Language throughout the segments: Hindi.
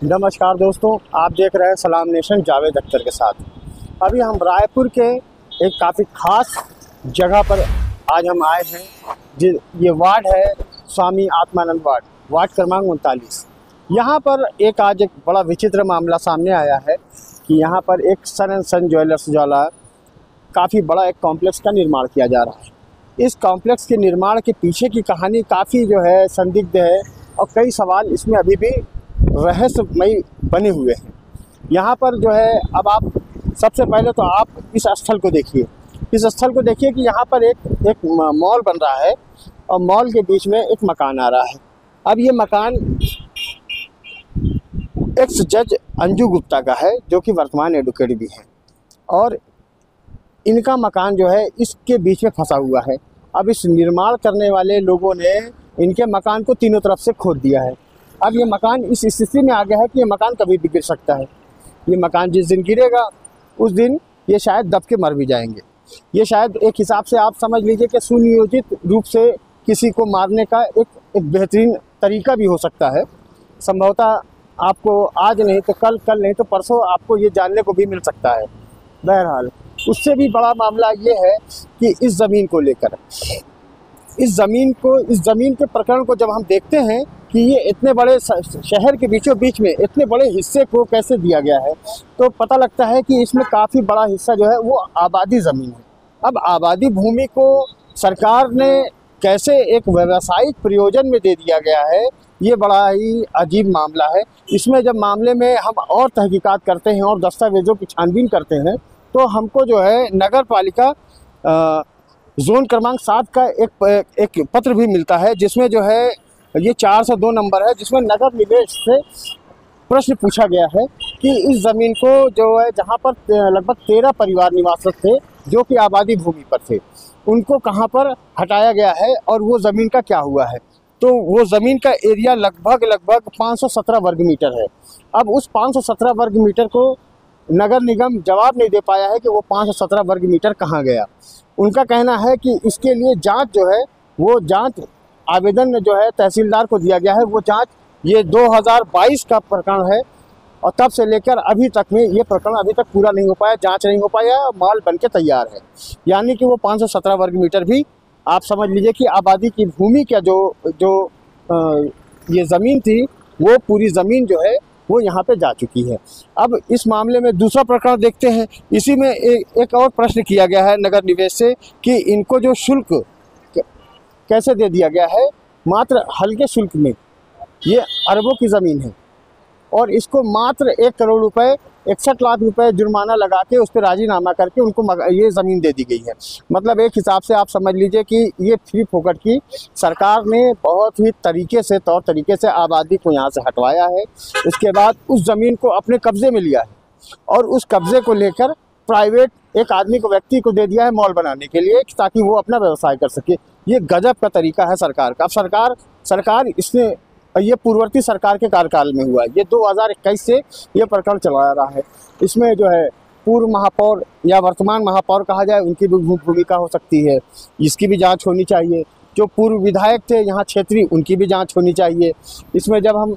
नमस्कार दोस्तों, आप देख रहे हैं सलाम नेशन जावेद अख्तर के साथ। अभी हम रायपुर के एक काफ़ी ख़ास जगह पर आज हम आए हैं। ये वार्ड है स्वामी आत्मानंद वार्ड क्रमांक 39। यहाँ पर आज एक बड़ा विचित्र मामला सामने आया है कि यहाँ पर एक सन एंड सन ज्वेलर्स द्वारा काफ़ी बड़ा एक कॉम्प्लेक्स का निर्माण किया जा रहा है। इस कॉम्प्लेक्स के निर्माण के पीछे की कहानी काफ़ी संदिग्ध है और कई सवाल इसमें अभी भी रहस्यमयी बने हुए हैं। यहाँ पर अब आप सबसे पहले तो आप इस स्थल को देखिए। इस स्थल को देखिए कि यहाँ पर एक मॉल बन रहा है और मॉल के बीच में एक मकान आ रहा है। अब ये मकान एक्स जज अंजू गुप्ता का है, जो कि वर्तमान एडवोकेट भी हैं, और इनका मकान इसके बीच में फंसा हुआ है। अब इस निर्माण करने वाले लोगों ने इनके मकान को तीनों तरफ से खोद दिया है। अब ये मकान इस स्थिति में आ गया है कि ये मकान कभी भी गिर सकता है। ये मकान जिस दिन गिरेगा उस दिन ये शायद दब के मर भी जाएंगे। ये शायद एक हिसाब से आप समझ लीजिए कि सुनियोजित रूप से किसी को मारने का एक बेहतरीन तरीका भी हो सकता है। संभवतः आपको आज नहीं तो कल नहीं तो परसों आपको ये जानने को भी मिल सकता है। बहरहाल उससे भी बड़ा मामला ये है कि इस ज़मीन को लेकर इस ज़मीन के प्रकरण को जब हम देखते हैं कि ये इतने बड़े शहर के बीचों बीच में इतने बड़े हिस्से को कैसे दिया गया है, तो पता लगता है कि इसमें काफ़ी बड़ा हिस्सा वो आबादी ज़मीन है। अब आबादी भूमि को सरकार ने कैसे एक व्यावसायिक प्रयोजन में दे दिया गया है, ये बड़ा ही अजीब मामला है। इसमें जब मामले में हम और तहकीकात करते हैं और दस्तावेज़ों की छानबीन करते हैं तो हमको नगर पालिका जोन क्रमांक 7 का एक पत्र भी मिलता है, जिसमें ये 402 नंबर है, जिसमें नगर निवेश से प्रश्न पूछा गया है कि इस ज़मीन को जहाँ पर लगभग 13 परिवार निवासरत थे, जो कि आबादी भूमि पर थे, उनको कहाँ पर हटाया गया है और वो ज़मीन का क्या हुआ है। तो वो ज़मीन का एरिया लगभग 517 वर्ग मीटर है। अब उस 517 वर्ग मीटर को नगर निगम जवाब नहीं दे पाया है कि वो 517 वर्ग मीटर कहाँ गया। उनका कहना है कि इसके लिए जांच वो जांच आवेदन तहसीलदार को दिया गया है। वो जांच ये 2022 का प्रकरण है और तब से लेकर अभी तक में ये प्रकरण अभी तक पूरा नहीं हो पाया, जांच नहीं हो पाया, माल बन के तैयार है। यानी कि वो 517 वर्ग मीटर भी आप समझ लीजिए कि आबादी की भूमि का ये ज़मीन थी, वो पूरी ज़मीन वो यहाँ पे जा चुकी है। अब इस मामले में दूसरा प्रकरण देखते हैं। इसी में एक और प्रश्न किया गया है नगर निवेश से कि इनको जो शुल्क कैसे दे दिया गया है, मात्र हल्के शुल्क में। ये अरबों की ज़मीन है और इसको मात्र 1 करोड़ रुपए 61 लाख रुपए जुर्माना लगा के उस पर राजीनामा करके उनको ये ज़मीन दे दी गई है। मतलब एक हिसाब से आप समझ लीजिए कि ये फ्री फोकट की सरकार ने बहुत ही तौर तरीके से आबादी को यहाँ से हटवाया है। उसके बाद उस ज़मीन को अपने कब्ज़े में लिया है और उस कब्ज़े को लेकर प्राइवेट एक आदमी को, व्यक्ति को दे दिया है मॉल बनाने के लिए, ताकि वो अपना व्यवसाय कर सके। ये गजब का तरीका है सरकार का। अब सरकार इसने ये पूर्ववर्ती सरकार के कार्यकाल में हुआ है। ये 2021 से ये प्रकरण चला रहा है। इसमें पूर्व महापौर या वर्तमान महापौर कहा जाए, उनकी भी भूमिका हो सकती है, इसकी भी जांच होनी चाहिए। जो पूर्व विधायक थे यहाँ क्षेत्रीय, उनकी भी जांच होनी चाहिए। इसमें जब हम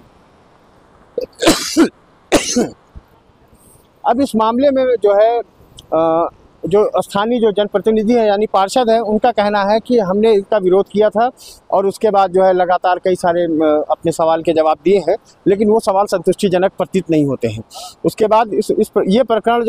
अब इस मामले में जो स्थानीय जनप्रतिनिधि है यानी पार्षद है, उनका कहना है कि हमने इसका विरोध किया था और उसके बाद लगातार कई सारे अपने सवाल के जवाब दिए हैं, लेकिन वो सवाल संतुष्टिजनक प्रतीत नहीं होते हैं। उसके बाद ये प्रकरण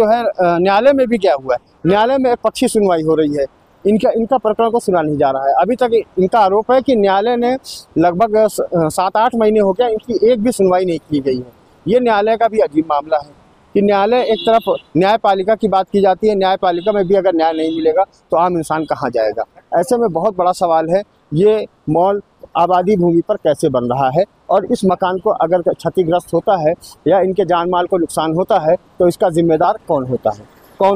न्यायालय में भी गया हुआ है। न्यायालय में एक पक्षी सुनवाई हो रही है, इनका प्रकरण को सुना नहीं जा रहा है। अभी तक इनका आरोप है कि न्यायालय ने लगभग 7-8 महीने हो गया, इनकी एक भी सुनवाई नहीं की गई है। ये न्यायालय का भी अजीब मामला है कि न्यायालय एक तरफ न्यायपालिका की बात की जाती है, न्यायपालिका में भी अगर न्याय नहीं मिलेगा तो आम इंसान कहाँ जाएगा। ऐसे में बहुत बड़ा सवाल है, ये मॉल आबादी भूमि पर कैसे बन रहा है और इस मकान को अगर क्षतिग्रस्त होता है या इनके जान माल को नुकसान होता है तो इसका जिम्मेदार कौन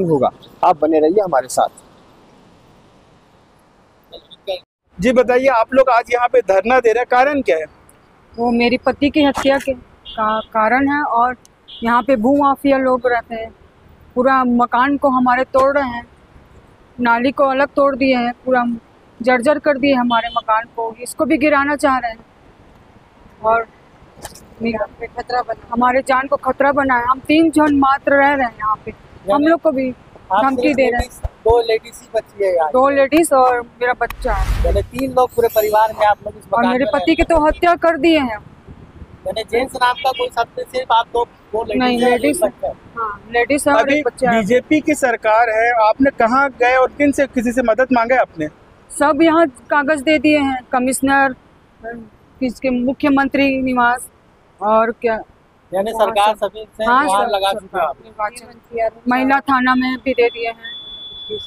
होगा। आप बने रहिए हमारे साथ। जी बताइए, आप लोग आज यहाँ पे धरना दे रहे हैं, कारण क्या है? वो मेरी पति की हत्या के कारण है और यहाँ पे भू माफिया लोग रहते हैं। पूरा मकान को हमारे तोड़ रहे हैं, नाली को अलग तोड़ दिए हैं, पूरा जर्जर कर दिए हमारे मकान को। इसको भी गिराना चाह रहे हैं और खतरा बना, हमारे जान को खतरा बना है। हम 3 जन मात्र रह रहे हैं यहाँ पे, हम लोग को भी धमकी दे रहे हैं। 2 लेडीज ही बची है यार, 2 लेडीज और मेरा बच्चा है, यानी 3 लोग पूरे परिवार में आप लोग इस और मकान मेरे में पति के तो हत्या कर दिए हैं। यानी जेंट्स नाम का कोई शब्द, सिर्फ आप 2 नहीं, लेडीज, हाँ लेडीज है और अभी एक बच्चा है। बीजेपी की सरकार है, आपने कहाँ गए और किन से, किसी से मदद मांगे आपने? सब यहाँ कागज दे दिए हैं, कमिश्नर, किसके मुख्यमंत्री निवास और क्या, यानी सरकार सभी से गुहार लगा चुका है। महिला थाना में भी दे दिए हैं,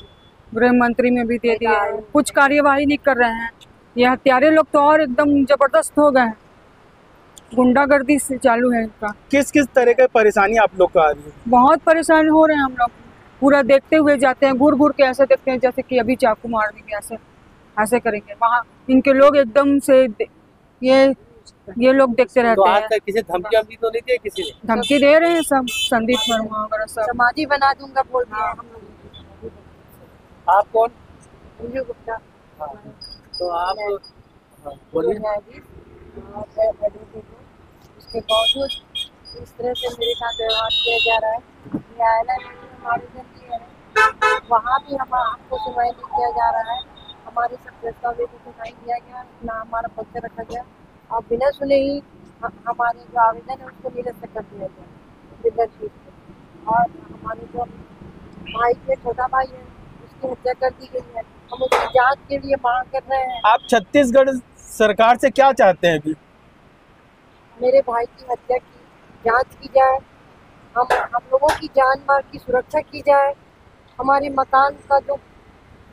गृह मंत्री में भी दे दिए हैं, कुछ कार्यवाही नहीं कर रहे हैं। ये हत्यारे लोग तो और एकदम जबरदस्त हो गए हैं, गुंडागर्दी से चालू है इनका। किस किस तरह की परेशानी आप लोग को आ रही है? बहुत परेशान हो रहे हैं हम लोग, पूरा देखते हुए जाते हैं, घूर घूर के ऐसे देखते हैं जैसे कि अभी चाकू मार देंगे, ऐसे ऐसे करेंगे। वहाँ इनके लोग एकदम से ये लोग देखते रहते तो आज हैं। तक किसी धमकी अभी तो नहीं दी किसी ने? धमकी दे रहे हैं सब, संदीप वर्मा वगैरह सब, समाधि बना दूंगा बोल दिया हम लोग। आप कौन? अंजू गुप्ता। हाँ, तो आप बोलिए। न्यायाधीश और एडवोकेट हूँ। उसके बावजूद इस तरह से मेरे साथ व्यवहार किया जा रहा है। न्यायालय में भी हम आवेदन दिए हैं, वहाँ भी हमको सुनवाई नहीं किया जा रहा है। हमारे सब दस्तावेजों को सुनाई दिया गया, ना हमारा पक्ष रखा गया, और बिना सुने ही हमारे जो आवेदन है उसको निरस्त कर दिया गया बिल्डर फीस को। और हमारे जो भाई के छोटा भाई है उसकी हत्या कर दी गई है, हम उसकी जांच के लिए मांग कर रहे हैं। आप छत्तीसगढ़ सरकार से क्या चाहते हैं अभी? मेरे भाई की हत्या की जांच की जाए, हम लोगों की जान माल की सुरक्षा की जाए। हमारे मकान का जो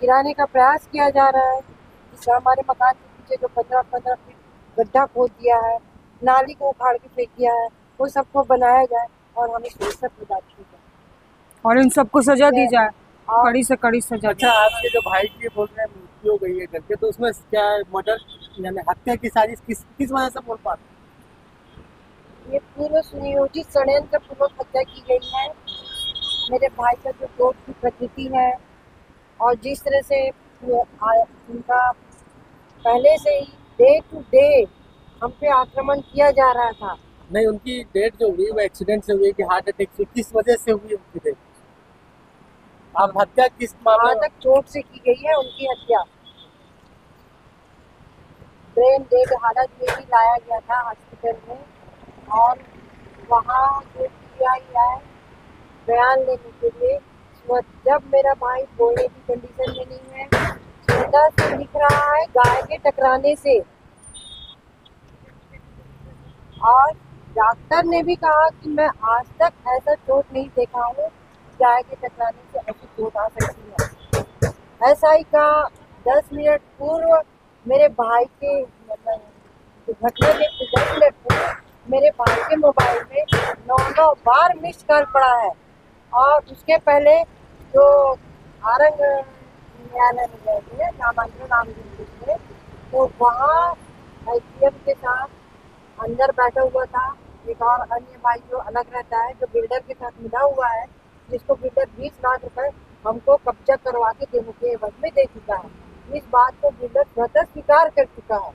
गिराने का प्रयास किया जा रहा है, जिससे हमारे मकान के पीछे जो 15-15 फीट गड्ढा खोद दिया है, नाली को उखाड़ के फेंक दिया है, वो सबको बनाया जाए और हमें सुरक्षा प्रदान की जाए और इन सबको सजा दी जाए, कड़ी से कड़ी सजा। अच्छा, आपके जो भाई की बोल रहे हैं मृत्यु हो गई है करके, तो उसमें क्या मर्डर यानी हत्या की साजिश किस वजह से बोल पाते? ये पूर्व सुनियोजित षड्यंत्र पूर्वक हत्या की गई है। मेरे भाई का जो क्रोध की प्रकृति है और जिस तरह से उनका पहले से ही डे टू डे हम पे आक्रमण किया जा रहा था। नहीं, उनकी डेथ जो हुई वो एक्सीडेंट से हुई कि हार्ट अटैक से, किस वजह से हुई उनकी डेथ? आप हत्या किस मामले में? तक चोट से की गई है उनकी हत्या। ब्रेन डेड हालत में ही लाया गया था हॉस्पिटल में, और वहाँ जो PI आए बयान लेने के लिए, जब मेरा भाई बोलने की कंडीशन में नहीं है, सीधा से दिख रहा है गाय के टकराने से। और डॉक्टर ने भी कहा कि मैं आज तक ऐसा चोट नहीं देखा हूँ, गाय के टकराने से ऐसी चोट आ सकती है। ऐसा ही कहा 10 मिनट पूर्व मेरे भाई के घटना के 10 मिनट पूर्व मेरे भाई के मोबाइल में 9 बार मिस कॉल पड़ा है। और उसके पहले जो आरंग न्यायालय में गए थे नामांकन में, तो वहाँ IPM के साथ अंदर बैठा हुआ था एक और अन्य भाई जो अलग रहता है, जो बिल्डर के साथ मिला हुआ है, जिसको बिल्डर 20 लाख रुपए हमको कब्जा करवा के देने के एवज में दे चुका है। इस बात को बिल्डर स्वतः स्वीकार कर चुका है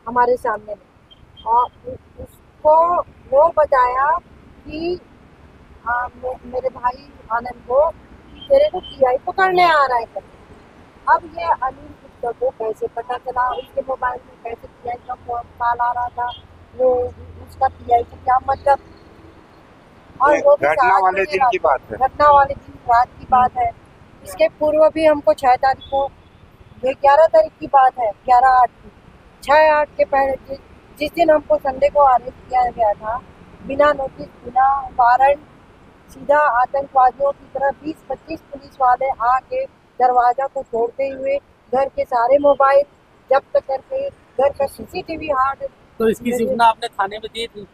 हमारे सामने में, और उसको वो बताया कि मेरे भाई आनंद को तेरे को PI पकड़ने आ रहा है। अब ये अनिल गुप्ता को कैसे पता चला, उसके मोबाइल में कैसे PI का फोन कॉल आ रहा था, वो उसका PI से क्या मतलब। और वो घटना वाले दिन की बात है, घटना वाले दिन रात की बात है। इसके पूर्व भी हमको 6 तारीख को, ये 11 तारीख की बात है, 11/8 की, 6/8 के पहले जिस दिन हमको संडे को अरेस्ट किया गया था, बिना नोटिस बिना वारंट, सीधा आतंकवादियों की तरह 20-25 पुलिस वाले आके दरवाजा को तोड़ते हुए घर के सारे मोबाइल जब्त करके, घर का CCTV हार्ड। तो इसकी सूचना आपने थाने में दी थी?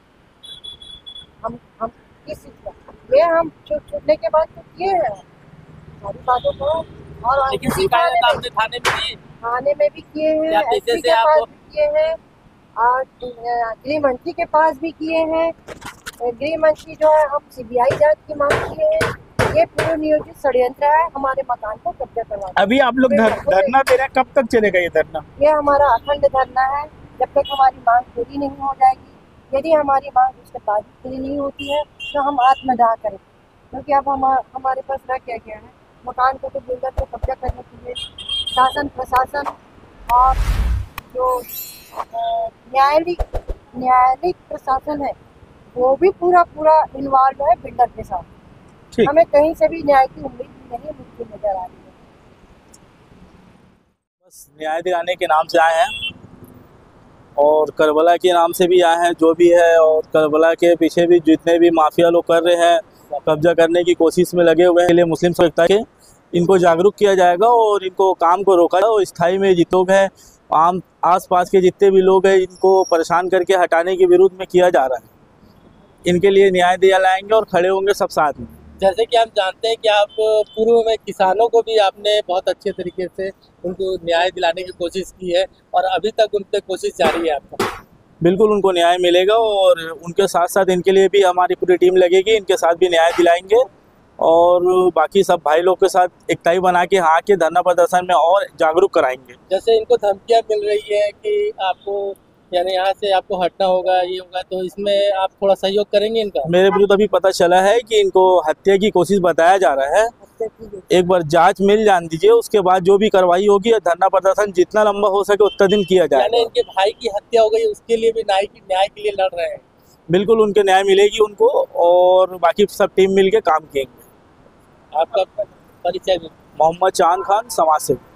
हम किस चीज का? ये हम छूटने के बाद तो किए हैं सारी बातों को, और शिकायत आपने थाने में दी? थाने में भी किए हैं, SP के पास भी किए हैं, और गृह मंत्री के पास भी किए हैं। गृह मंत्री जो है, हम CBI जांच की मांग किए हैं। ये पूर्व नियोजित षड्यंत्र है हमारे मकान को कब्जा करवाने। अभी आप लोग धरना दे रहे हैं, कब तक चलेगा ये धरना? ये हमारा अखंड धरना है, जब तक हमारी मांग पूरी नहीं हो जाएगी। यदि हमारी मांग उसके तारीफ पूरी नहीं होती है तो हम आत्मदाह करें, क्योंकि अब हमारे पास रह क्या गया है, मकान को तो बिल्डर को कब्जा करने के लिए शासन प्रशासन और जो न्यायालयिक प्रशासन है वो भी पूरा इन्वॉल्व है बिल्डर के साथ। ठीक। हमें कहीं से भी न्याय की उम्मीद नहीं मिलती नजर आ रही है। बस न्याय दिलाने के नाम से आए हैं और करबला के नाम से भी आए हैं जो भी है, और करबला के पीछे भी जितने भी माफिया लोग कर रहे हैं, कब्जा करने की कोशिश में लगे हुए हैं, लिए मुस्लिम स्वच्छता के इनको जागरूक किया जाएगा और इनको काम को रोका जाएगा। और स्थायी में जितने लोग हैं, आम आसपास के जितने भी लोग हैं, इनको परेशान करके हटाने के विरोध में किया जा रहा है। इनके लिए न्याय दिलाएंगे और खड़े होंगे सब साथ में। जैसे कि हम जानते हैं कि आप पूर्व में किसानों को भी आपने बहुत अच्छे तरीके से उनको न्याय दिलाने की कोशिश की है और अभी तक उन पर कोशिश जारी है आपका। बिल्कुल उनको न्याय मिलेगा और उनके साथ साथ इनके लिए भी हमारी पूरी टीम लगेगी, इनके साथ भी न्याय दिलाएंगे और बाकी सब भाई लोग के साथ एकताई बना के यहाँ के धरना प्रदर्शन में और जागरूक कराएंगे। जैसे इनको धमकियाँ मिल रही है कि आपको यानी यहाँ से आपको हटना होगा, ये होगा, तो इसमें आप थोड़ा सहयोग करेंगे इनका? मेरे विरुद्ध अभी पता चला है कि इनको हत्या की कोशिश बताया जा रहा है। एक बार जांच मिल जान दीजिए, उसके बाद जो भी कार्रवाई होगी, धरना प्रदर्शन जितना लंबा हो सके उतना दिन किया जाएगा। यानी इनके भाई की हत्या हो गई, उसके लिए भी न्याय के लिए लड़ रहे हैं। बिल्कुल उनके न्याय मिलेगी उनको और बाकी सब टीम मिल के काम किएंगे। आपका परिचय? मोहम्मद चांद खान, समाज सेवी।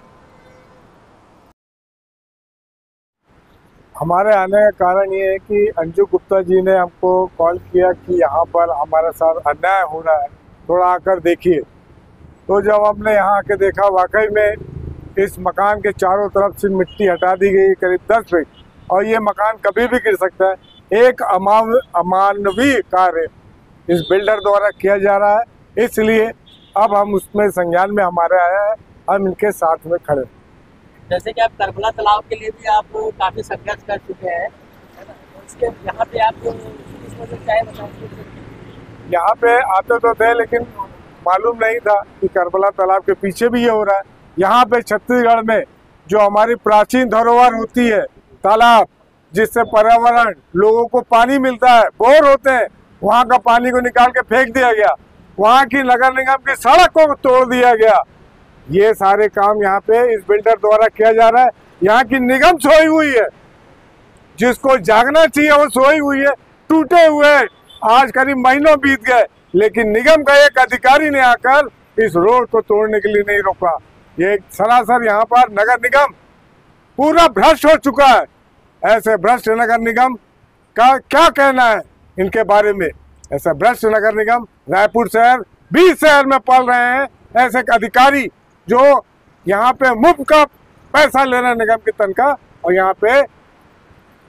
हमारे आने का कारण ये है कि अंजू गुप्ता जी ने हमको कॉल किया कि यहाँ पर हमारे साथ अन्याय हो रहा है, थोड़ा आकर देखिए। तो जब हमने यहाँ आके देखा, वाकई में इस मकान के चारों तरफ से मिट्टी हटा दी गई करीब 10 फीट और ये मकान कभी भी गिर सकता है। एक अमानवीय कार्य इस बिल्डर द्वारा किया जा रहा है, इसलिए अब हम उसमें संज्ञान में हमारे आया है, हम इनके साथ में खड़े। जैसे कि आप करबला तालाब के लिए भी आप काफ़ी संघर्ष कर चुके हैं, इसके यहाँ पे आप इस वजह चाहे बताएं? यहाँ पे आते तो थे लेकिन मालूम नहीं था कि करबला तालाब के पीछे भी ये हो रहा है। यहाँ पे छत्तीसगढ़ में जो हमारी प्राचीन धरोहर होती है, तालाब, जिससे पर्यावरण, लोगों को पानी मिलता है, बोर होते हैं, वहाँ का पानी को निकाल के फेंक दिया गया, वहाँ की नगर निगम की सड़क को तोड़ दिया गया। ये सारे काम यहाँ पे इस बिल्डर द्वारा किया जा रहा है। यहाँ की निगम सोई हुई है, जिसको जागना चाहिए वो सोई हुई है, टूटे हुए। आज करीब महीनों बीत गए लेकिन निगम का एक अधिकारी ने आकर इस रोड को तोड़ने के लिए नहीं रोका। ये सरासर यहाँ पर नगर निगम पूरा भ्रष्ट हो चुका है। ऐसे भ्रष्ट नगर निगम का क्या कहना है इनके बारे में? ऐसा भ्रष्ट नगर निगम रायपुर शहर 20 शहर में पल रहे हैं। ऐसे अधिकारी जो यहाँ पे मुफ्त का पैसा ले रहे हैं निगम की तनख्वाह, और यहाँ पे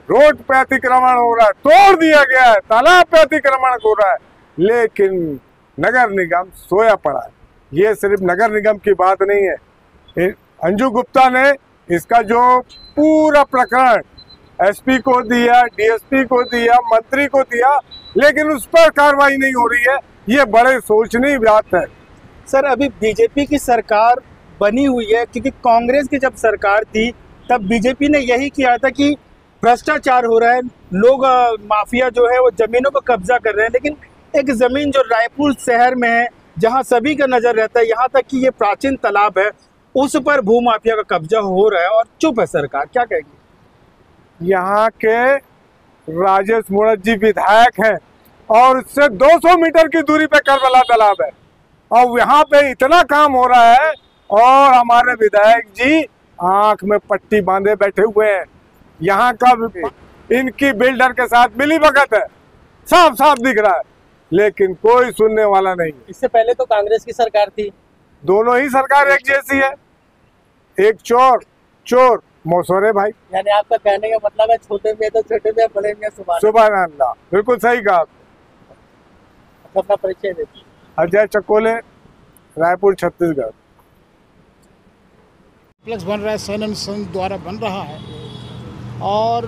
रोड पे अतिक्रमण हो रहा है, तोड़ दिया गया है, तालाब पे अतिक्रमण हो रहा है, लेकिन नगर निगम सोया पड़ा है। ये सिर्फ नगर निगम की बात नहीं है। अंजू गुप्ता ने इसका जो पूरा प्रकरण एसपी को दिया, डीएसपी को दिया, मंत्री को दिया, लेकिन उस पर कार्रवाई नहीं हो रही है। ये बड़े सोचनीय बात है। सर, अभी बीजेपी की सरकार बनी हुई है, क्योंकि कांग्रेस की जब सरकार थी तब बीजेपी ने यही किया था कि भ्रष्टाचार हो रहा है, लोग माफिया जो है वो जमीनों पर कब्जा कर रहे हैं। लेकिन एक ज़मीन जो रायपुर शहर में है, जहां सभी का नज़र रहता है, यहाँ तक कि ये प्राचीन तालाब है, उस पर भू माफिया का कब्जा हो रहा है और चुप है सरकार। क्या कहेगी? यहाँ के राजेश मुणत जी विधायक हैं और उससे 200 मीटर की दूरी पे करबला तालाब है और यहाँ पे इतना काम हो रहा है और हमारे विधायक जी आंख में पट्टी बांधे बैठे हुए हैं। यहाँ का इनकी बिल्डर के साथ मिलीभगत है, साफ साफ दिख रहा है, लेकिन कोई सुनने वाला नहीं। इससे पहले तो कांग्रेस की सरकार थी, दोनों ही सरकार एक जैसी है। एक चोर मौसोरे भाई। यानी आपका कहने का मतलब है छोटे में तो छोटे में, बड़े में सुभान अल्लाह। बिल्कुल सही कहा। अपना परिचय देते। अजय चकोले, रायपुर, छत्तीसगढ़। कॉम्प्लेक्स बन रहा है, सन एंड सन द्वारा बन रहा है और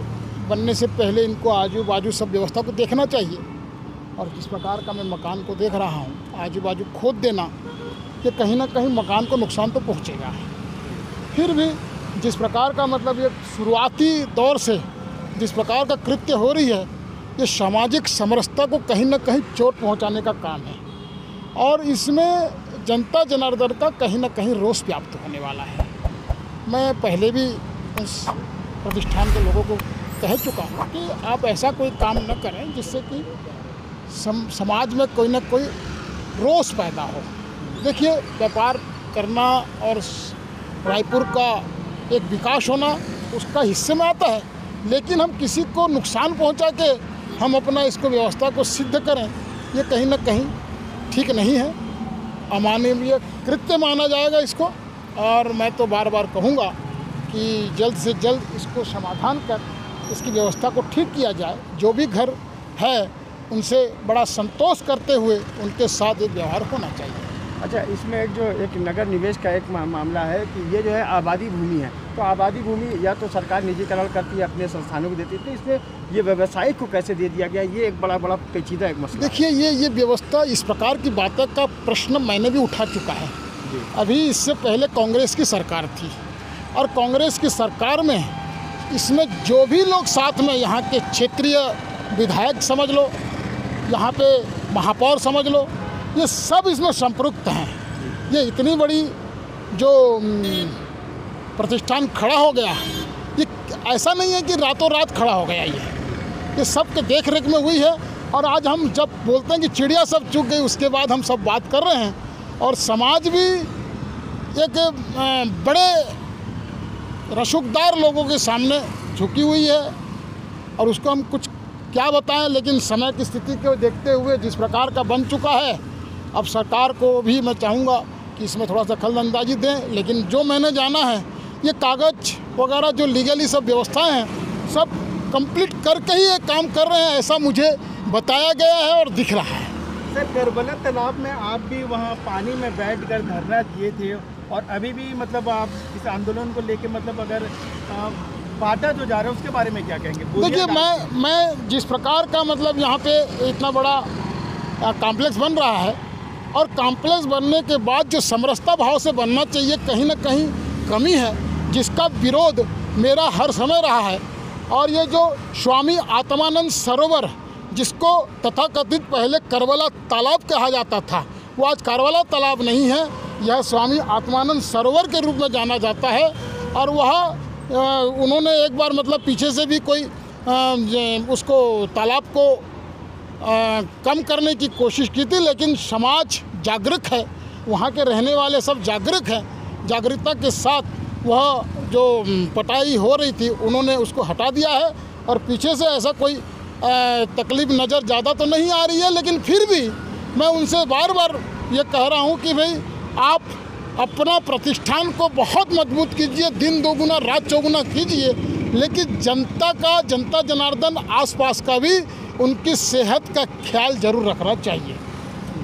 बनने से पहले इनको आजू बाजू सब व्यवस्था को देखना चाहिए। और जिस प्रकार का मैं मकान को देख रहा हूँ, आजू बाजू खोद देना, ये कहीं ना कहीं मकान को नुकसान तो पहुँचेगा। फिर भी जिस प्रकार का मतलब ये शुरुआती दौर से जिस प्रकार का कृत्य हो रही है, ये सामाजिक समरसता को कहीं न कहीं चोट पहुंचाने का काम है और इसमें जनता जनार्दन का कहीं न कहीं रोष व्याप्त होने वाला है। मैं पहले भी उस प्रतिष्ठान के लोगों को कह चुका हूँ कि आप ऐसा कोई काम न करें जिससे कि समाज में कोई न कोई रोष पैदा हो। देखिए, व्यापार करना और रायपुर का एक विकास होना उसका हिस्से में आता है, लेकिन हम किसी को नुकसान पहुंचा के हम अपना इसको व्यवस्था को सिद्ध करें, ये कहीं ना कहीं ठीक नहीं है, अमानवीय कृत्य माना जाएगा इसको। और मैं तो बार बार कहूँगा कि जल्द से जल्द इसको समाधान कर इसकी व्यवस्था को ठीक किया जाए। जो भी घर है उनसे बड़ा संतोष करते हुए उनके साथ एक व्यवहार होना चाहिए। अच्छा, इसमें एक नगर निवेश का एक मामला है कि ये जो है आबादी भूमि है, तो आबादी भूमि या तो सरकार निजीकरण करती है, अपने संस्थानों को देती है, तो इसमें ये व्यवसायिक को कैसे दे दिया गया, ये एक बड़ा पेचीदा एक मसला। देखिए, ये व्यवस्था, इस प्रकार की बातों का प्रश्न मैंने भी उठा चुका है। अभी इससे पहले कांग्रेस की सरकार थी और कांग्रेस की सरकार में इसमें जो भी लोग साथ में, यहाँ के क्षेत्रीय विधायक समझ लो, यहाँ पे महापौर समझ लो, ये सब इसमें संपृक्त हैं। ये इतनी बड़ी जो प्रतिष्ठान खड़ा हो गया, ये ऐसा नहीं है कि रातों रात खड़ा हो गया, ये सब के देख रेख में हुई है। और आज हम जब बोलते हैं कि चिड़िया सब चुग गई, उसके बाद हम सब बात कर रहे हैं और समाज भी एक बड़े रसूखदार लोगों के सामने झुकी हुई है और उसको हम कुछ क्या बताएं। लेकिन समय की स्थिति को देखते हुए जिस प्रकार का बन चुका है, अब सरकार को भी मैं चाहूँगा कि इसमें थोड़ा सा खलअंदाजी दें। लेकिन जो मैंने जाना है, ये कागज़ वगैरह जो लीगली सब व्यवस्थाएं हैं, सब कंप्लीट करके ही ये काम कर रहे हैं, ऐसा मुझे बताया गया है और दिख रहा है। सर, करबला तालाब में आप भी वहाँ पानी में बैठकर धरना दिए थे और अभी भी मतलब आप इस आंदोलन को लेके मतलब अगर बांटा जो जा रहा है उसके बारे में क्या कहेंगे? देखिए, मैं जिस प्रकार का मतलब यहाँ पे इतना बड़ा कॉम्प्लेक्स बन रहा है और कॉम्प्लेक्स बनने के बाद जो समरसता भाव से बनना चाहिए, कहीं ना कहीं कमी है, जिसका विरोध मेरा हर समय रहा है। और ये जो स्वामी आत्मानंद सरोवर, जिसको तथाकथित पहले करबला तालाब कहा जाता था, वो आज करबला तालाब नहीं है, यह स्वामी आत्मानंद सरोवर के रूप में जाना जाता है। और वह उन्होंने एक बार मतलब पीछे से भी कोई उसको तालाब को कम करने की कोशिश की थी, लेकिन समाज जागरूक है, वहाँ के रहने वाले सब जागरूक हैं। जागरूकता के साथ वह जो पटाई हो रही थी उन्होंने उसको हटा दिया है और पीछे से ऐसा कोई तकलीफ नज़र ज़्यादा तो नहीं आ रही है। लेकिन फिर भी मैं उनसे बार बार ये कह रहा हूँ कि भाई आप अपना प्रतिष्ठान को बहुत मजबूत कीजिए, दिन दोगुना रात चौगुना कीजिए, लेकिन जनता जनार्दन आसपास का भी उनकी सेहत का ख्याल जरूर रखना चाहिए।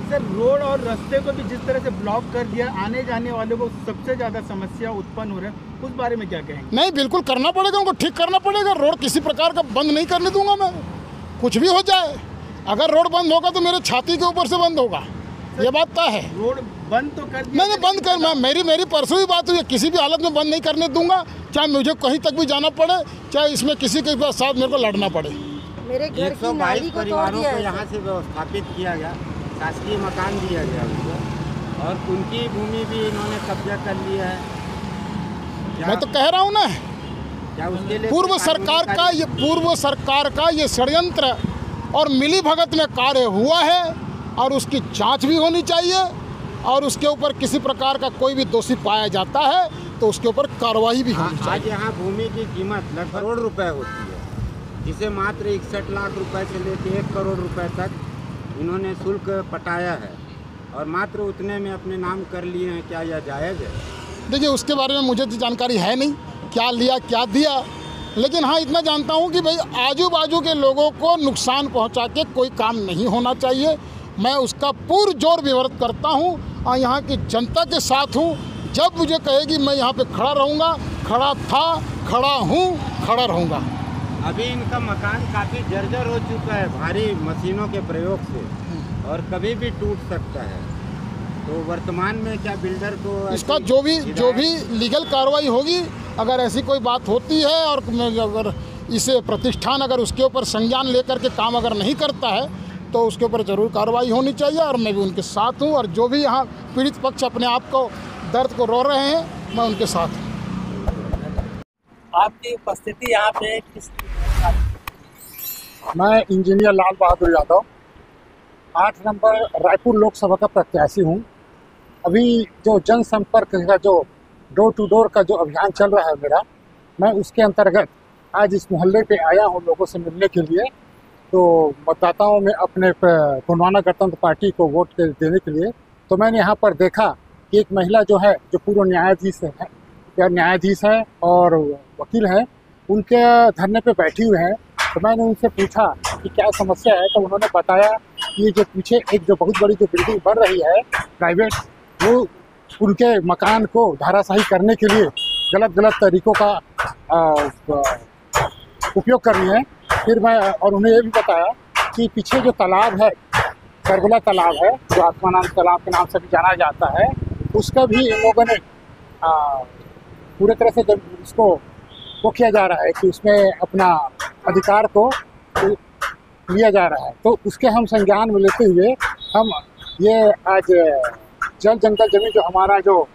सर, रोड और रास्ते को भी जिस तरह से ब्लॉक कर दिया, आने जाने वालों को सबसे ज़्यादा समस्या उत्पन्न हो रहा है, उस बारे में क्या कहेंगे? नहीं, बिल्कुल करना पड़ेगा, उनको ठीक करना पड़ेगा। रोड किसी प्रकार का बंद नहीं करने दूंगा मैं, कुछ भी हो जाए। अगर रोड बंद होगा तो मेरे छाती के ऊपर से बंद होगा, ये बात तय है। रोड बंद तो कर दिया, नहीं बंद कर, मेरी परसों ही बात हुई है, किसी भी हालत में बंद नहीं करने दूंगा, चाहे मुझे कहीं तक भी जाना पड़े, चाहे इसमें किसी के साथ मेरे को लड़ना पड़े। मेरे घर की नाली को तोड़ दिया है। यहाँ से व्यवस्थापित किया गया, शासकीय मकान दिया गया उनको और उनकी भूमि भी इन्होंने कब्जा कर लिया है। मैं तो कह रहा हूँ ना, क्या उसके लिए पूर्व सरकार का ये षड्यंत्र और मिली भगत में कार्य हुआ है और उसकी जांच भी होनी चाहिए और उसके ऊपर किसी प्रकार का कोई भी दोषी पाया जाता है तो उसके ऊपर कार्रवाई भी होनी चाहिए। आज यहाँ भूमि की कीमत लगभग करोड़ रुपए होती है, जिसे मात्र 61 लाख रुपए से लेकर 1 करोड़ रुपए तक इन्होंने शुल्क पटाया है और मात्र उतने में अपने नाम कर लिए हैं। क्या यह जायज़ है? देखिए, उसके बारे में मुझे तो जानकारी है नहीं, क्या लिया क्या दिया, लेकिन हाँ इतना जानता हूँ कि भाई आजू बाजू के लोगों को नुकसान पहुँचा के कोई काम नहीं होना चाहिए। मैं उसका पुरजोर विरोध करता हूँ और यहाँ की जनता के साथ हूँ। जब मुझे कहेगी मैं यहाँ पे खड़ा रहूँगा, खड़ा था, खड़ा हूँ, खड़ा रहूँगा। अभी इनका मकान काफ़ी जर्जर हो चुका है भारी मशीनों के प्रयोग से और कभी भी टूट सकता है। तो वर्तमान में क्या बिल्डर को इसका जो भी लीगल कार्रवाई होगी, अगर ऐसी कोई बात होती है और अगर इसे प्रतिष्ठान अगर उसके ऊपर संज्ञान लेकर के काम अगर नहीं करता है तो उसके ऊपर ज़रूर कार्रवाई होनी चाहिए। और मैं भी उनके साथ हूँ, और जो भी यहाँ पीड़ित पक्ष अपने आप को दर्द को रो रहे हैं, मैं उनके साथ हूँ। आपकी उपस्थिति यहाँ पे किस? मैं इंजीनियर लाल बहादुर यादव 8 नंबर रायपुर लोकसभा का प्रत्याशी हूँ। अभी जो जनसंपर्क का जो डोर टू डोर का जो अभियान चल रहा है मेरा, मैं उसके अंतर्गत आज इस मोहल्ले पे आया हूँ लोगों से मिलने के लिए। तो मतदाताओं में अपने गोंडवाना गणतंत्र पार्टी को वोट देने के लिए, तो मैंने यहाँ पर देखा कि एक महिला जो है, जो पूर्व न्यायाधीश है और वकील हैं, उनके धरने पे बैठी हुई हैं। तो मैंने उनसे पूछा कि क्या समस्या है, तो उन्होंने बताया कि ये जो पीछे एक जो बहुत बड़ी जो बिल्डिंग बन रही है प्राइवेट, वो उनके मकान को धाराशाही करने के लिए गलत तरीक़ों का उपयोग कर रही हैं। फिर मैं और उन्हें ये भी बताया कि पीछे जो तालाब है, करबला तालाब है, जो आत्मानंद तालाब के नाम से भी जाना जाता है, उसका भी इन लोगों ने पूरे तरह से जब उसको वो किया जा रहा है कि उसमें अपना अधिकार को लिया जा रहा है। तो उसके हम संज्ञान में लेते हुए हम ये आज जल जंगल जमीन जो हमारा जो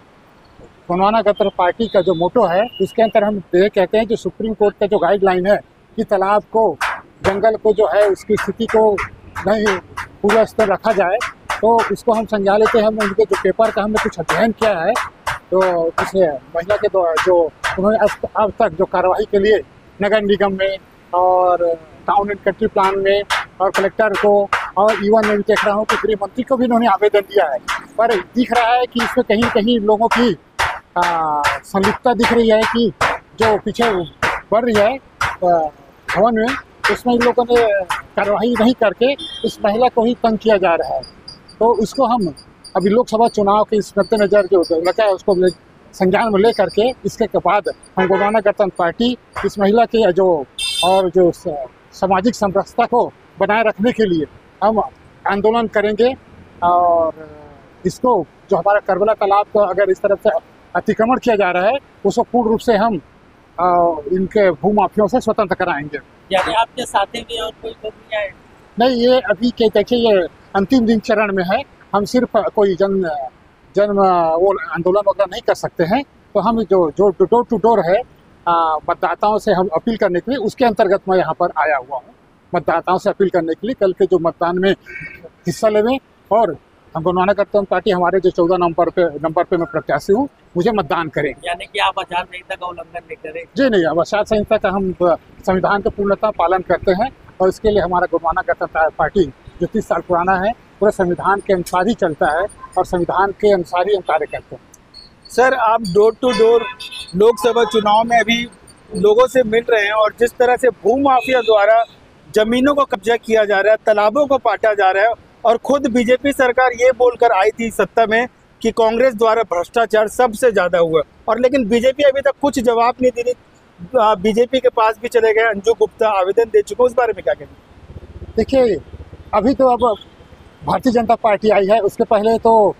गोंडवाना गणतंत्र पार्टी का जो मोटो है, उसके अंदर हम ये कहते हैं जो सुप्रीम कोर्ट का जो गाइडलाइन है कि तालाब को, जंगल को जो है उसकी स्थिति को नहीं पूरा स्तर रखा जाए, तो उसको हम संज्ञान लेते हैं। हम उनके जो पेपर का हमने कुछ अध्ययन किया है, तो उस महिला के जो उन्होंने अब तक जो कार्रवाई के लिए नगर निगम में और टाउन एंड कंट्री प्लान में और कलेक्टर को और इवन मैं देख रहा हूँ कि गृह मंत्री को भी इन्होंने आवेदन दिया है, पर दिख रहा है कि इसमें कहीं कहीं लोगों की संलिप्तता दिख रही है कि जो पीछे बढ़ रही है भवन में, उसमें इन लोगों ने कार्रवाई नहीं करके इस महिला को ही तंग किया जा रहा है। तो इसको हम अभी लोकसभा चुनाव के इस मद्देनजर जो लगा है उसको संज्ञान में ले करके इसके बाद हम गोंडवाना गणतंत्र पार्टी इस महिला के जो और जो सामाजिक समरसता को बनाए रखने के लिए हम आंदोलन करेंगे। और इसको जो हमारा करबला तालाब को अगर इस तरफ से अतिक्रमण किया जा रहा है, उसको पूर्ण रूप से हम इनके भूमाफियों से स्वतंत्र कराएंगे। यानी आपके साथी भी और कोई लोग नहीं आए? नहीं, ये अभी के देखिए ये अंतिम दिन चरण में है। हम सिर्फ कोई जन वो आंदोलन वगैरह नहीं कर सकते हैं। तो हम जो डोर टू डोर है मतदाताओं से हम अपील करने के लिए, उसके अंतर्गत मैं यहाँ पर आया हुआ हूँ मतदाताओं से अपील करने के लिए। कल के जो मतदान में हिस्सा लेवें और हम गोंडवाना गणतंत्र पार्टी हमारे जो 14 नंबर पे मैं प्रत्याशी हूँ, मुझे मतदान करें। यानी कि आप आचार संहिता का उल्लंघन नहीं करें? जी नहीं, अब आचार संहिता का हम संविधान का पूर्णतः पालन करते हैं और इसके लिए हमारा गोंडवाना गणतंत्र पार्टी जो 30 साल पुराना है, पूरे संविधान के अनुसार ही चलता है और संविधान के अनुसार ही हम कार्य करते हैं। सर, आप डोर टू डोर लोकसभा चुनाव में अभी लोगों से मिल रहे हैं और जिस तरह से भूमाफिया द्वारा जमीनों को कब्जा किया जा रहा है, तालाबों को पाटा जा रहा है, और खुद बीजेपी सरकार ये बोलकर आई थी सत्ता में कि कांग्रेस द्वारा भ्रष्टाचार सबसे ज़्यादा हुआ, और लेकिन बीजेपी अभी तक कुछ जवाब नहीं दे रही। बीजेपी के पास भी चले गए, अंजू गुप्ता आवेदन दे चुके, उस बारे में क्या कहेंगे? देखिए, अभी तो अब भारतीय जनता पार्टी आई है, उसके पहले तो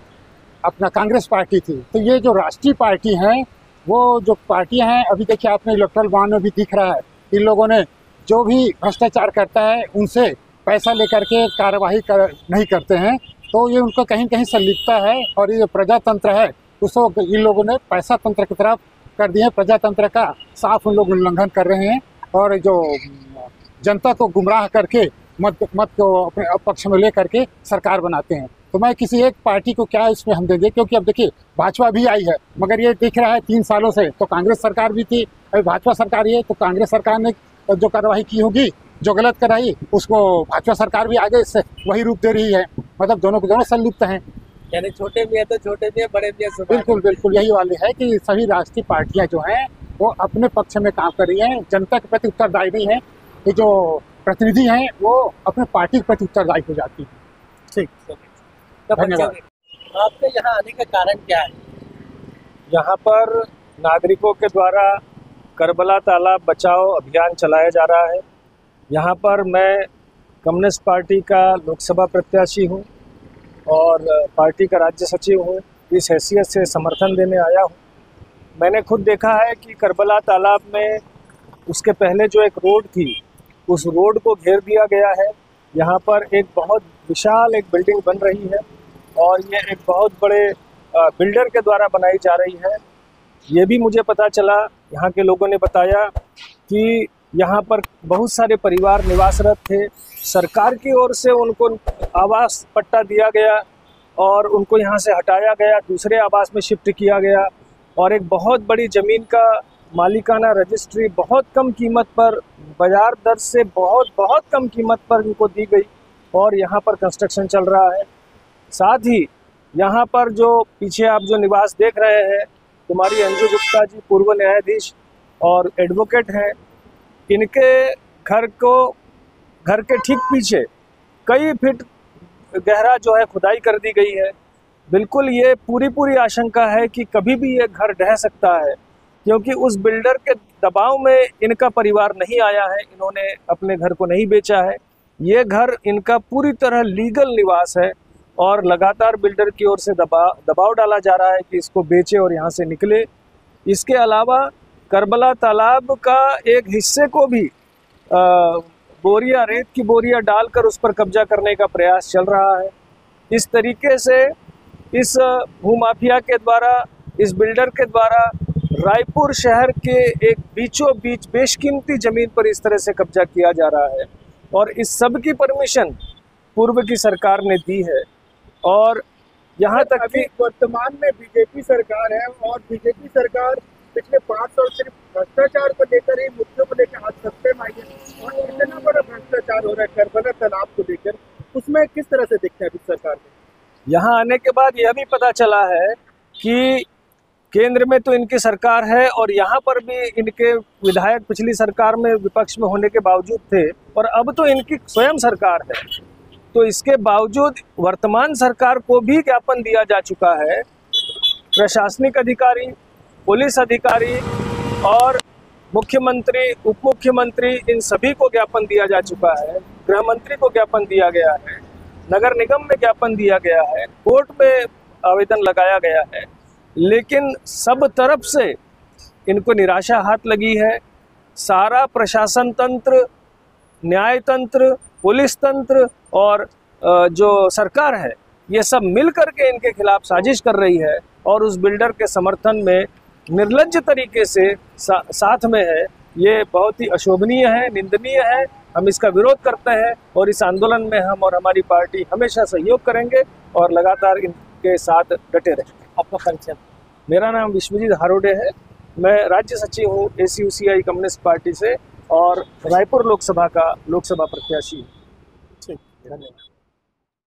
अपना कांग्रेस पार्टी थी। तो ये जो राष्ट्रीय पार्टी हैं, वो जो पार्टियां हैं, अभी देखिए आपने इलेक्ट्रल बॉन्ड में भी दिख रहा है, इन लोगों ने जो भी भ्रष्टाचार करता है उनसे पैसा लेकर के कार्यवाही नहीं करते हैं। तो ये उनको कहीं कहीं संलिप्तता है, और ये प्रजातंत्र है उसको इन लोगों ने पैसा तंत्र की तरफ कर दिए। प्रजातंत्र का साफ उन लोग उल्लंघन कर रहे हैं और जो जनता को गुमराह करके मत को अपने पक्ष में ले करके सरकार बनाते हैं। तो मैं किसी एक पार्टी को क्या इसमें हम देंगे, क्योंकि अब देखिए भाजपा भी आई है, मगर ये दिख रहा है 3 सालों से तो कांग्रेस सरकार भी थी, अभी भाजपा सरकार ही है, तो कांग्रेस सरकार ने जो कार्रवाई की होगी, जो गलत कराई, उसको भाजपा सरकार भी आगे इससे वही रूप दे रही है। मतलब दोनों के दोनों संलिप्त हैं। यानी छोटे भी है तो छोटे भी है, बड़े भी है। बिल्कुल यही वाले है कि सभी राष्ट्रीय पार्टियां जो हैं वो अपने पक्ष में काम कर रही हैं, जनता के प्रति उत्तरदायी नहीं है। ये जो प्रतिनिधि हैं वो अपने पार्टी के प्रति उत्तरदायी हो जाती है। ठीक, धन्यवाद। आपके यहाँ आने का कारण क्या है? यहाँ पर नागरिकों के द्वारा करबला तालाब बचाओ अभियान चलाया जा रहा है। यहाँ पर मैं कम्युनिस्ट पार्टी का लोकसभा प्रत्याशी हूँ और पार्टी का राज्य सचिव हूँ। इस हैसियत से समर्थन देने आया हूँ। मैंने खुद देखा है कि करबला तालाब में उसके पहले जो एक रोड थी उस रोड को घेर दिया गया है। यहाँ पर एक बहुत विशाल एक बिल्डिंग बन रही है और ये एक बहुत बड़े बिल्डर के द्वारा बनाई जा रही है। ये भी मुझे पता चला, यहाँ के लोगों ने बताया कि यहाँ पर बहुत सारे परिवार निवासरत थे। सरकार की ओर से उनको आवास पट्टा दिया गया और उनको यहाँ से हटाया गया, दूसरे आवास में शिफ्ट किया गया और एक बहुत बड़ी ज़मीन का मालिकाना रजिस्ट्री बहुत कम कीमत पर, बाज़ार दर से बहुत कम कीमत पर इनको दी गई और यहाँ पर कंस्ट्रक्शन चल रहा है। साथ ही यहाँ पर जो पीछे आप जो निवास देख रहे हैं, कुमारी अंजू गुप्ता जी पूर्व न्यायाधीश और एडवोकेट हैं, इनके घर के ठीक पीछे कई फीट गहरा जो है खुदाई कर दी गई है। बिल्कुल ये पूरी आशंका है कि कभी भी ये घर ढह सकता है, क्योंकि उस बिल्डर के दबाव में इनका परिवार नहीं आया है, इन्होंने अपने घर को नहीं बेचा है। ये घर इनका पूरी तरह लीगल निवास है और लगातार बिल्डर की ओर से दबाव डाला जा रहा है कि इसको बेचे और यहाँ से निकले। इसके अलावा करबला तालाब का एक हिस्से को भी रेत की बोरियां डालकर उस पर कब्जा करने का प्रयास चल रहा है। इस तरीके से इस भूमाफिया के द्वारा, इस बिल्डर के द्वारा रायपुर शहर के एक बीचों बीच बेशकीमती ज़मीन पर इस तरह से कब्जा किया जा रहा है और इस सब की परमिशन पूर्व की सरकार ने दी है। और यहाँ तक कि वर्तमान में बीजेपी सरकार है और बीजेपी सरकार पिछले 5 साल सिर्फ भ्रष्टाचार को लेकर ही, मुद्दों को लेकर आज सत्ते में आई है और इतना बड़ा भ्रष्टाचार हो रहा है करबला तालाब को लेकर, उसमें किस तरह से दिखता है अभी सरकार ने? यहाँ आने के बाद यह भी पता चला है कि केंद्र में तो इनकी सरकार है और यहाँ पर भी इनके विधायक पिछली सरकार में विपक्ष में होने के बावजूद थे और अब तो इनकी स्वयं सरकार है। तो इसके बावजूद वर्तमान सरकार को भी ज्ञापन दिया जा चुका है। प्रशासनिक अधिकारी, पुलिस अधिकारी और मुख्यमंत्री, उप मुख्यमंत्री, इन सभी को ज्ञापन दिया जा चुका है। गृह मंत्री को ज्ञापन दिया गया है, नगर निगम में ज्ञापन दिया गया है, कोर्ट में आवेदन लगाया गया है, लेकिन सब तरफ से इनको निराशा हाथ लगी है। सारा प्रशासन तंत्र, न्याय तंत्र, पुलिस तंत्र और जो सरकार है, ये सब मिल करके इनके खिलाफ साजिश कर रही है और उस बिल्डर के समर्थन में निर्लज्ज तरीके से साथ में है। ये बहुत ही अशोभनीय है, निंदनीय है। हम इसका विरोध करते हैं और इस आंदोलन में हम और हमारी पार्टी हमेशा सहयोग करेंगे और लगातार इनके साथ डटे रहेंगे। आपका परिचय? मेरा नाम विश्वजीत हारोडे है। मैं राज्य सचिव हूँ ACUCI कम्युनिस्ट पार्टी से और रायपुर लोकसभा का लोकसभा प्रत्याशी हूँ। ठीक, धन्यवाद।